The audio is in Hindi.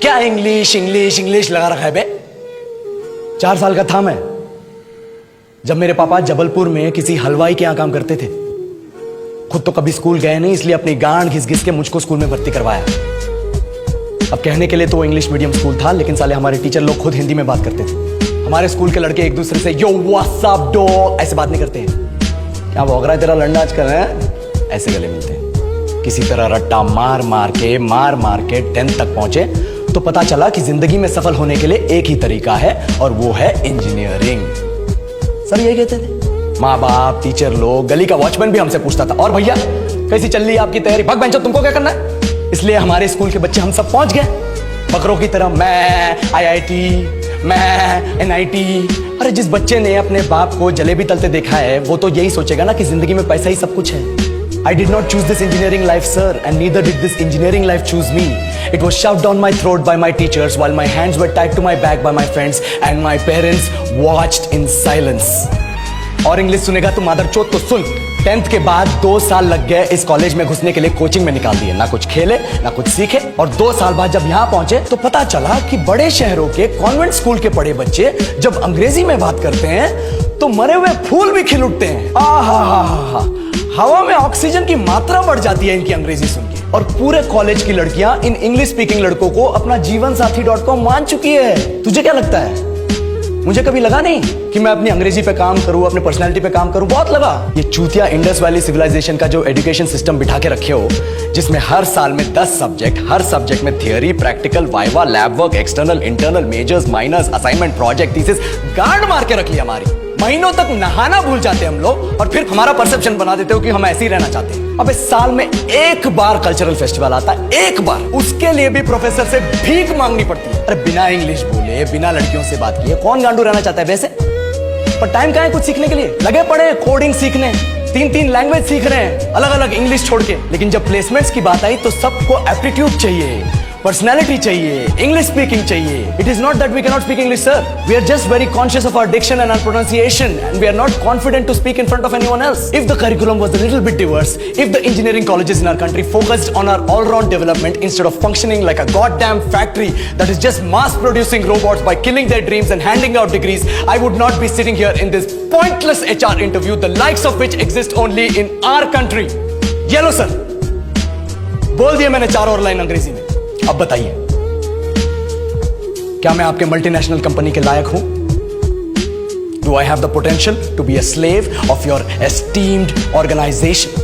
क्या इंग्लिश इंग्लिश इंग्लिश लगा रखा है बे। 4 साल का था मैं जब मेरे पापा जबलपुर में किसी हलवाई के यहां काम करते थे। खुद तो कभी स्कूल गए नहीं, इसलिए अपनी गांड घिस घिस के मुझको स्कूल में भर्ती करवाया। अब कहने के लिए तो इंग्लिश मीडियम स्कूल था, लेकिन साले हमारे टीचर लोग खुद हिंदी में बात करते थे। हमारे स्कूल के लड़के एक दूसरे से यो व्हाट्स अप डॉग ऐसे बात नहीं करते हैं। क्या भौंक रहा है तेरा लंडा आजकल है? ऐसे गले मिलते हैं। किसी तरह रट्टा मार मार के 10th तक पहुंचे तो पता चला कि जिंदगी में सफल होने के लिए एक ही तरीका है और वो है इंजीनियरिंग। सब यही कहते थे। माँ बाप, टीचर लोग, गली का वॉचमैन भी हमसे पूछता था, और भैया कैसी चल रही है आपकी तैयारी? भग बेंचो, तुमको क्या करना है? इसलिए हमारे स्कूल के बच्चे हम सब पहुंच गए बकरों की तरह। मैं IIT, मैं NIT। अरे जिस बच्चे ने अपने बाप को जलेबी तलते देखा है वो तो यही सोचेगा ना कि जिंदगी में पैसा ही सब कुछ है। I did not choose this engineering life, sir, and neither did this engineering life choose me. It was shoved down my throat by my teachers while my hands were tied to my back by my friends and my parents watched in silence. और इंग्लिश सुनेगा तो मादरचोद तो सुन। 10th के बाद 2 साल लग गए इस कॉलेज में घुसने के लिए, कोचिंग में निकाल दिए। ना कुछ खेले ना कुछ सीखे, और 2 साल बाद जब यहाँ पहुंचे तो पता चला कि बड़े शहरों के कॉन्वेंट स्कूल के पढ़े बच्चे जब अंग्रेजी में बात करते हैं तो मरे हुए फूल भी खिल उठते हैं। आहा, हवा में ऑक्सीजन की मात्रा बढ़ जाती है इनकी अंग्रेजी सुन के। और पूरे कॉलेज की लड़कियां इन इंग्लिश स्पीकिंग लड़कों को अपना जीवन साथी.com मान चुकी है। तुझे क्या लगता है? मुझे कभी लगा नहीं कि मैं अपनी अंग्रेजी पे काम करूं, अपने पर्सनालिटी पे काम करूं। बहुत लगा। ये चूतिया इंडस वैली सिविलाइजेशन का जो एजुकेशन सिस्टम बिठा के रखे हो, जिसमें हर साल में 10 सब्जेक्ट, हर सब्जेक्ट में theory, practical, viva, lab work, external, internal, majors, minors, assignment, project, thesis, गांड मार के रख लिया हमारी। महीनों तक नहाना भूल जाते हैं हम लोग, और फिर हमारा परसेप्शन बना देते हो कि हम ऐसे ही रहना चाहते हैं। अब इस साल में एक बार कल्चरल फेस्टिवल आता है, एक बार, उसके लिए भी प्रोफेसर से भीख मांगनी पड़ती है। अरे बिना इंग्लिश बोले, बिना लड़कियों से बात किए कौन गांडू रहना चाहता है वैसे? पर टाइम कहाँ है कुछ सीखने के लिए? लगे पड़े कोडिंग सीखने, 3 लैंग्वेज सीख रहे हैं अलग अलग इंग्लिश छोड़ के। लेकिन जब प्लेसमेंट्स की बात आई तो सबको एप्टीट्यूड चाहिए, पर्सनैलिटी चाहिए, इंग्लिश स्पीकिंग चाहिए। It is not that we cannot speak English, sir. We are just very conscious of our diction and our pronunciation, and we are not confident to speak in front of anyone else. If the curriculum was a little bit diverse, if the engineering colleges in our country focused on our all-round development instead of functioning like a goddamn factory that is just mass-producing robots by killing their dreams and handing out degrees, I would not be sitting here in this pointless HR interview, the likes of which exist only in our country. Yellow, sir. बोल दिया मैंने 4 और लाइन अंग्रेजी में। अब बताइए, क्या मैं आपके मल्टीनेशनल कंपनी के लायक हूं? Do I have the potential to be a slave of your esteemed organization?